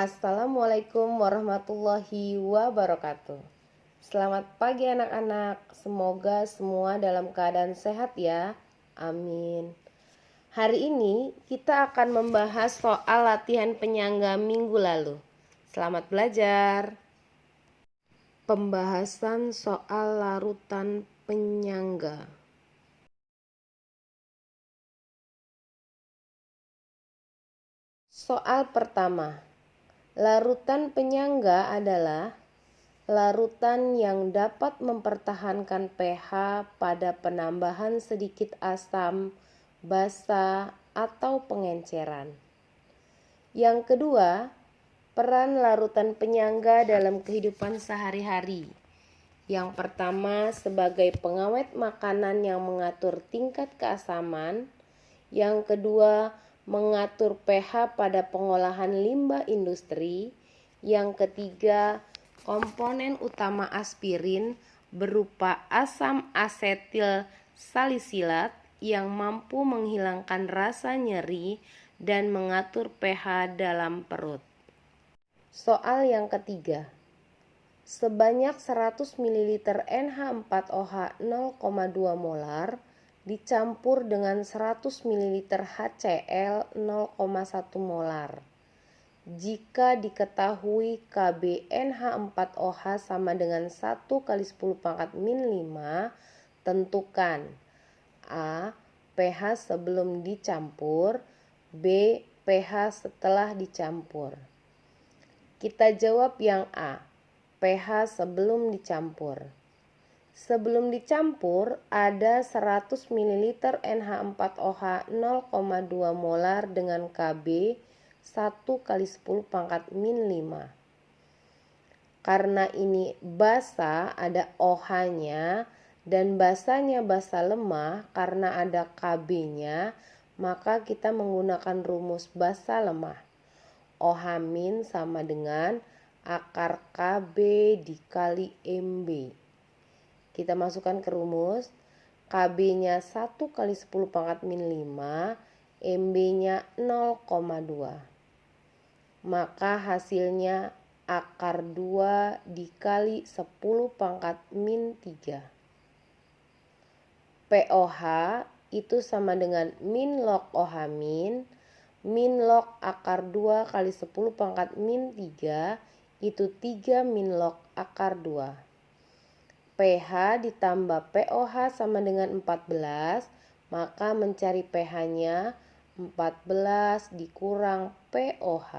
Assalamualaikum warahmatullahi wabarakatuh. Selamat pagi anak-anak. Semoga semua dalam keadaan sehat ya. Amin. Hari ini kita akan membahas soal latihan penyangga minggu lalu. Selamat belajar. Pembahasan soal larutan penyangga. Soal pertama. Larutan penyangga adalah larutan yang dapat mempertahankan pH pada penambahan sedikit asam, basa, atau pengenceran. Yang kedua, peran larutan penyangga dalam kehidupan sehari-hari. Yang pertama, sebagai pengawet makanan yang mengatur tingkat keasaman. Yang kedua, mengatur pH pada pengolahan limbah industri. Yang ketiga, komponen utama aspirin berupa asam asetil salisilat yang mampu menghilangkan rasa nyeri dan mengatur pH dalam perut. Soal yang ketiga. Sebanyak 100 ml NH4OH 0,2 molar dicampur dengan 100 ml HCl 0,1 molar. Jika diketahui Kb NH4OH sama dengan 1 kali 10 pangkat min 5, tentukan A. pH sebelum dicampur, B. pH setelah dicampur. Kita jawab yang A. pH sebelum dicampur. Sebelum dicampur ada 100 ml NH4OH 0,2 molar dengan Kb 1 kali 10 pangkat min 5. Karena ini basa ada OH-nya dan basanya basa lemah karena ada Kb-nya, maka kita menggunakan rumus basa lemah. OH- sama dengan akar Kb dikali Mb. Kita masukkan ke rumus. Kb-nya 1 kali 10 pangkat min 5, Mb-nya 0,2. Maka hasilnya akar 2 dikali 10 pangkat min 3. POH itu sama dengan min log OH min log akar 2 kali 10 pangkat min 3 itu 3 min log akar 2. pH ditambah POH sama dengan 14, maka mencari pH-nya 14 dikurang POH,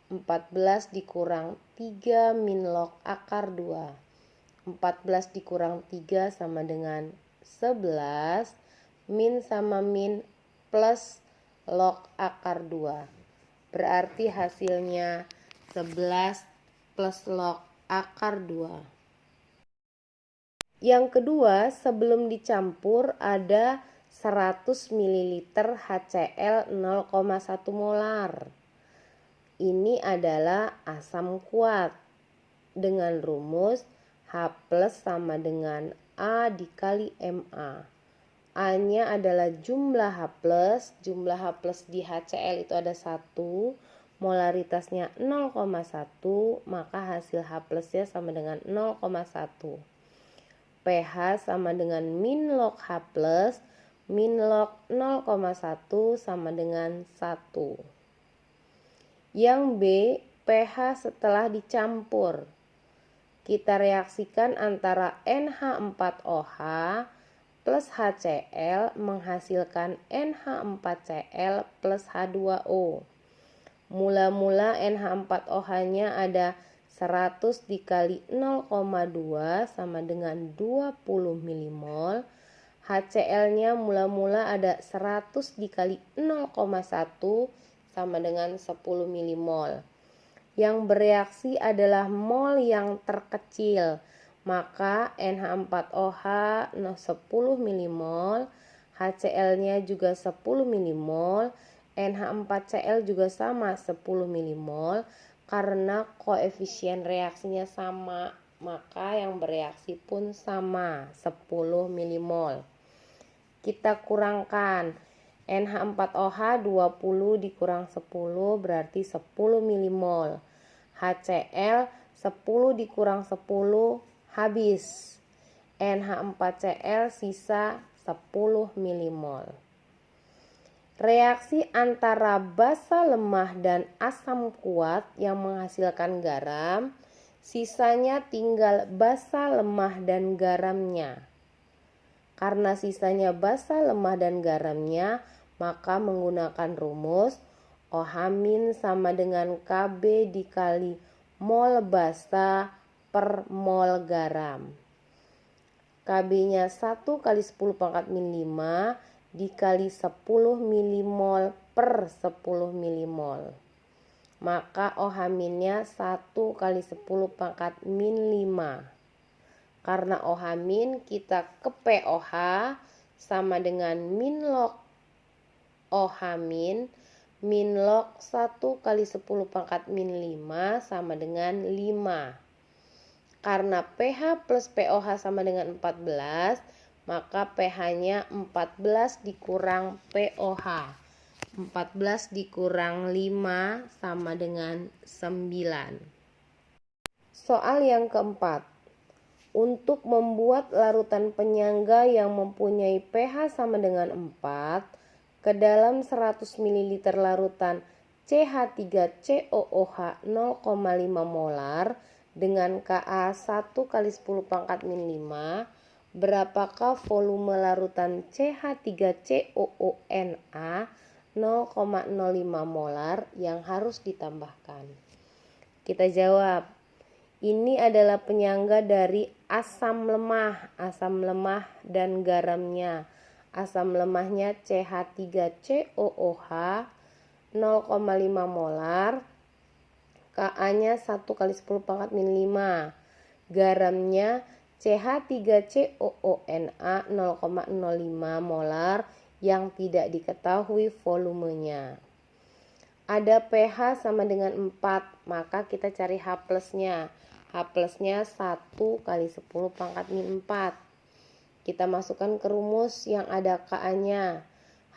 14 dikurang 3 min log akar 2. 14 dikurang 3 sama dengan 11, min sama min plus log akar 2. Berarti hasilnya 11 plus log akar 2. Yang kedua, sebelum dicampur ada 100 ml HCl 0,1 molar. Ini adalah asam kuat dengan rumus H+ sama dengan A dikali Ma. A-nya adalah jumlah H+, jumlah H+ di HCl itu ada 1, molaritasnya 0,1, maka hasil H+-nya sama dengan 0,1. pH sama dengan min log H+, min log 0,1 sama dengan 1. Yang B, pH setelah dicampur. Kita reaksikan antara NH4OH plus HCl menghasilkan NH4Cl plus H2O. Mula-mula NH4OH-nya ada 100 dikali 0,2 sama dengan 20 mmol. HCl-nya mula-mula ada 100 dikali 0,1 sama dengan 10 mmol. Yang bereaksi adalah mol yang terkecil, maka NH4OH 10 mmol, HCl-nya juga 10 mmol, NH4Cl juga sama 10 mmol. Karena koefisien reaksinya sama, maka yang bereaksi pun sama 10 mmol. Kita kurangkan NH4OH 20 dikurang 10 berarti 10 milimol. HCl 10 dikurang 10 habis. NH4Cl sisa 10 milimol. Reaksi antara basa lemah dan asam kuat yang menghasilkan garam, sisanya tinggal basa lemah dan garamnya. Karena sisanya basa lemah dan garamnya, maka menggunakan rumus OH- sama dengan Kb dikali mol basa per mol garam. Kb-nya 1 kali 10 pangkat min 5 dikali 10 milimol per 10 milimol. Maka OH-nya 1 kali 10 pangkat min 5. Karena OH- kita ke POH sama dengan min log OH- min log 1 kali 10 pangkat min 5 sama dengan 5. Karena pH plus POH sama dengan 14, maka pH-nya 14 dikurang POH. 14 dikurang 5 sama dengan 9. Soal yang keempat. Untuk membuat larutan penyangga yang mempunyai pH sama dengan 4 ke dalam 100 ml larutan CH3COOH 0,5 molar dengan Ka 1 kali 10 pangkat min 5, berapakah volume larutan CH3COONA 0,05 molar yang harus ditambahkan? Kita jawab. Ini adalah penyangga dari asam lemah dan garamnya. Asam lemahnya CH3COOH 0,5 molar, Ka-nya 1 kali 10 pangkat min 5. Garamnya CH3COONA 0,05 molar yang tidak diketahui volumenya. Ada pH sama dengan 4, maka kita cari H plusnya. H plusnya 1 kali 10 pangkat min 4. Kita masukkan ke rumus yang ada Ka-nya.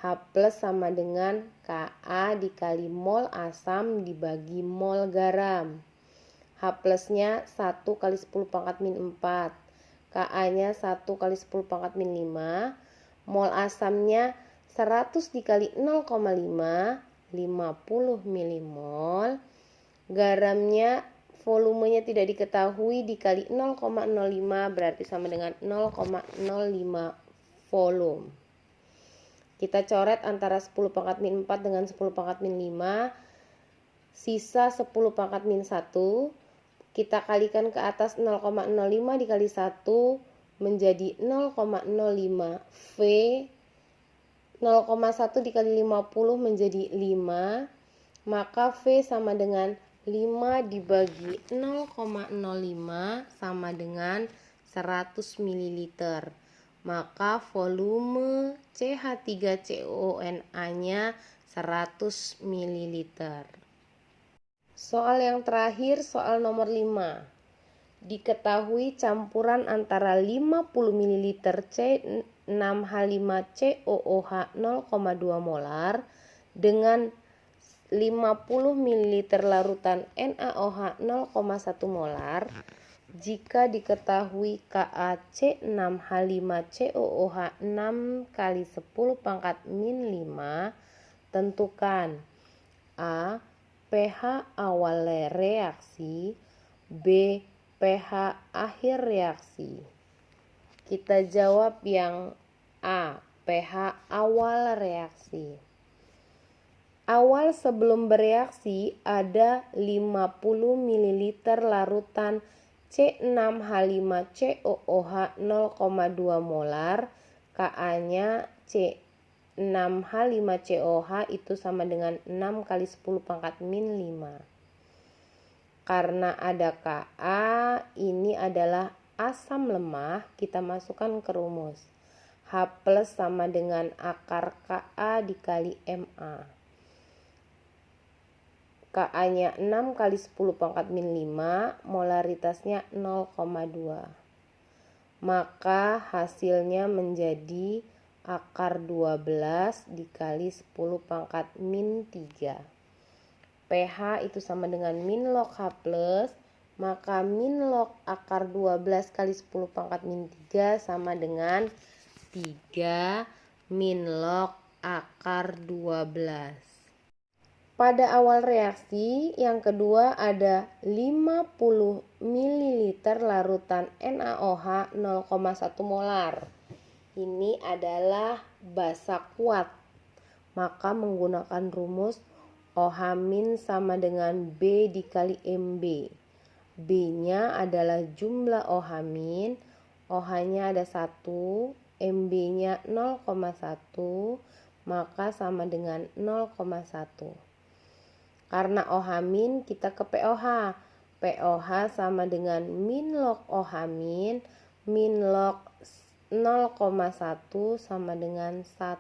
H plus sama dengan Ka dikali mol asam dibagi mol garam. H plusnya 1 kali 10 pangkat min 4. Ka-nya 1 kali 10 pangkat min 5. Mol asamnya 100 dikali 0,5, 50 milimol. Garamnya volumenya tidak diketahui dikali 0,05 berarti sama dengan 0,05 volume. Kita coret antara 10 pangkat min 4 dengan 10 pangkat min 5. Sisa 10 pangkat min 1. Kita kalikan ke atas 0,05 dikali 1 menjadi 0,05 V. 0,1 dikali 50 menjadi 5. Maka V sama dengan 5 dibagi 0,05 sama dengan 100 ml. Maka volume CH3COONA-nya 100 ml. Soal yang terakhir, soal nomor 5. Diketahui campuran antara 50 ml C6H5COOH 0,2 molar dengan 50 ml larutan NaOH 0,1 molar. Jika diketahui KaC6H5COOH 6 kali 10 pangkat min 5, tentukan A. pH awal reaksi, B. pH akhir reaksi. Kita jawab yang A. pH awal reaksi. Awal sebelum bereaksi ada 50 ml larutan C6H5COOH 0,2 molar. Ka-nya C6H5COOH itu sama dengan 6 kali 10 pangkat min 5. Karena ada Ka, ini adalah asam lemah, kita masukkan ke rumus. H plus sama dengan akar Ka dikali Ma. Ka-nya 6 kali 10 pangkat min 5, molaritasnya 0,2. Maka hasilnya menjadi akar 12 dikali 10 pangkat min 3. PH itu sama dengan min log H plus, maka min log akar 12 kali 10 pangkat min 3 sama dengan 3 min log akar 12. Pada awal reaksi yang kedua ada 50 ml larutan NaOH 0,1 molar. Ini adalah basa kuat. Maka menggunakan rumus OH- sama dengan B dikali MB. B-nya adalah jumlah OH-, OH-nya ada 1, MB-nya 0,1, maka sama dengan 0,1. Karena OH- kita ke POH. POH sama dengan min log OH-, min log 0,1 sama dengan 1.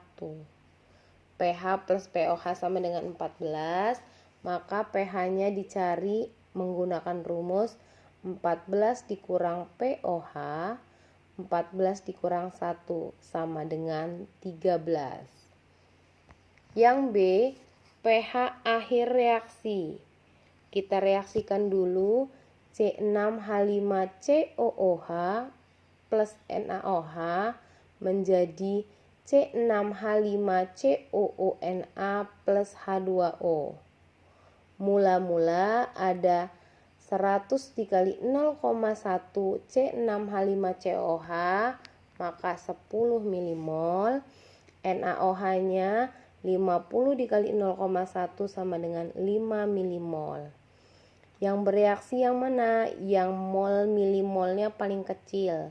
PH plus POH sama dengan 14. Maka PH-nya dicari menggunakan rumus 14 dikurang POH. 14 dikurang 1 sama dengan 13. Yang B, pH akhir reaksi. Kita reaksikan dulu C6H5COOH plus NaOH menjadi C6H5COONa plus H2O. Mula-mula ada 100 dikali 0,1 C6H5COOH, maka 10 milimol. NaOH-nya 50 dikali 0,1 sama dengan 5 milimol. Yang bereaksi yang mana? Yang mol milimolnya paling kecil.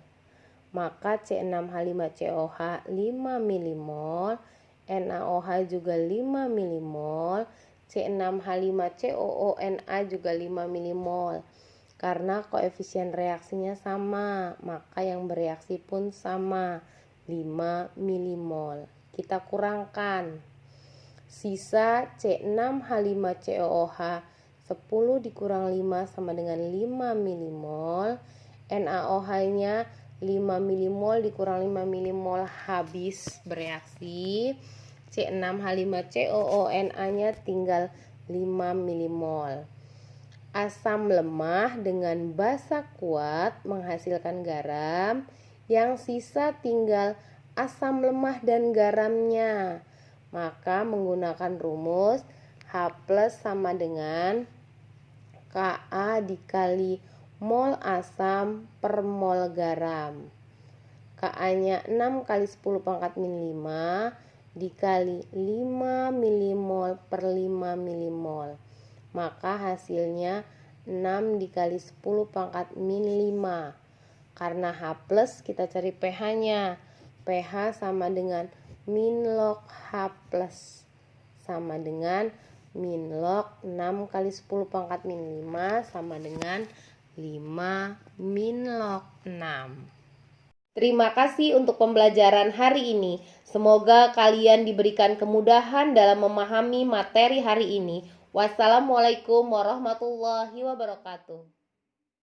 Maka C6H5COOH 5 milimol, NaOH juga 5 milimol, C6H5COONa juga 5 milimol. Karena koefisien reaksinya sama, maka yang bereaksi pun sama, 5 milimol. Kita kurangkan. Sisa C6H5COOH 10 dikurang 5 sama dengan 5 milimol. NaOH-nya 5 milimol dikurang 5 milimol habis bereaksi. C6H5COONa-nya tinggal 5 milimol. Asam lemah dengan basa kuat menghasilkan garam. Yang sisa tinggal asam lemah dan garamnya. Maka menggunakan rumus H plus sama dengan Ka dikali mol asam per mol garam. Ka-nya 6 kali 10 pangkat min 5 dikali 5 milimol per 5 milimol. Maka hasilnya 6 dikali 10 pangkat min 5. Karena H plus kita cari pH-nya. pH sama dengan min log H plus sama dengan min log 6 kali 10 pangkat min 5 sama dengan 5 min log 6. Terima kasih untuk pembelajaran hari ini. Semoga kalian diberikan kemudahan dalam memahami materi hari ini. Wassalamualaikum warahmatullahi wabarakatuh.